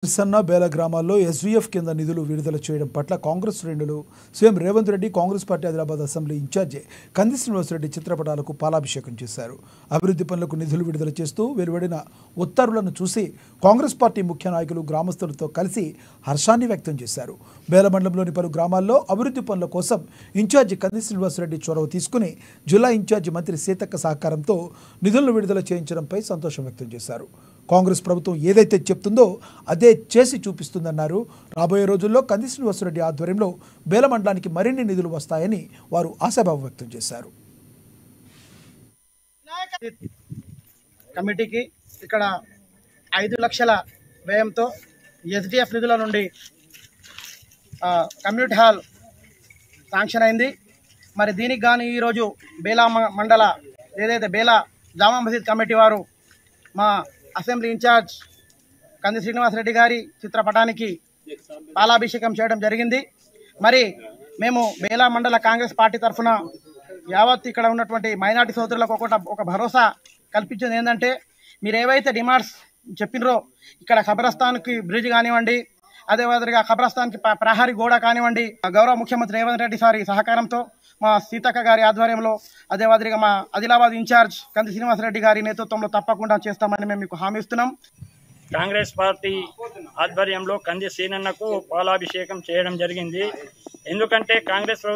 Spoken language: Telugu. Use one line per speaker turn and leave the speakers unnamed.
సన్న బేల గ్రామాల్లో ఎస్వీఎఫ్ కింద నిధులు విడుదల చేయడం పట్ల కాంగ్రెస్ శ్రేణులు CM Revanth Reddy Congress party Adilabad assembly incharge Kandi Srinivas Reddy చిత్రపటాలకు పాలాభిషేకం చేశారు. అభివృద్ధి పనులకు నిధులు విడుదల చేస్తూ వెలువడిన ఉత్తర్వులను చూసి కాంగ్రెస్ పార్టీ ముఖ్య నాయకులు గ్రామస్తులతో కలిసి హర్షాన్ని వ్యక్తం చేశారు. బేల మండలంలోని పలు గ్రామాల్లో అభివృద్ధి పనుల కోసం ఇన్ఛార్జి కంది శ్రీనివాసరెడ్డి చొరవ తీసుకుని జిల్లా ఇన్ఛార్జి మంత్రి సీతక్క సహకారంతో నిధులను విడుదల చేయించడంపై సంతోషం వ్యక్తం చేశారు. కాంగ్రెస్ ప్రభుత్వం ఏదైతే చెప్తుందో అదే చేసి చూపిస్తుందన్నారు. రాబోయే రోజుల్లో కంది శ్రీనివాసరెడ్డి ఆధ్వర్యంలో బేల మండలానికి మరిన్ని నిధులు వస్తాయని వారు ఆశాభావం వ్యక్తం చేశారు.
కమిటీకి ఇక్కడ 5 లక్షల వ్యయంతో ఎస్డిఎఫ్ నిధుల నుండి కమ్యూనిటీ హాల్ శాంక్షన్ అయింది. మరి దీనికి గాను ఈరోజు బేలా మండల ఏదైతే బేలా జామా మసీద్ కమిటీ వారు మా అసెంబ్లీ ఇన్ఛార్జ్ కంది శ్రీనివాసరెడ్డి గారి చిత్రపటానికి పాలాభిషేకం చేయడం జరిగింది. మరి మేము బేలా మండల కాంగ్రెస్ పార్టీ తరఫున యావత్ ఇక్కడ ఉన్నటువంటి మైనార్టీ సోదరులకు ఒక భరోసా కల్పించింది ఏంటంటే, మీరు ఏవైతే డిమాండ్స్ చెప్పినరో ఇక్కడ ఖబరస్థాన్కి బ్రిడ్జ్ కానివ్వండి, అదే మాదిరిగా ఖబరస్థాన్కి ప్రహరీ గోడ కానివ్వండి, గౌరవ ముఖ్యమంత్రి రేవంత్ రెడ్డి సారి సహకారంతో మా సీతక్క గారి ఆధ్వర్యంలో, అదే మాదిరిగా మా ఆదిలాబాద్ ఇన్ఛార్జ్ కంది శ్రీనివాసరెడ్డి గారి నేతృత్వంలో తప్పకుండా చేస్తామని మేము మీకు హామీ ఇస్తున్నాం.
కాంగ్రెస్ పార్టీ ఆధ్వర్యంలో కంది సీనన్నకు పాలాభిషేకం చేయడం జరిగింది. ఎందుకంటే కాంగ్రెస్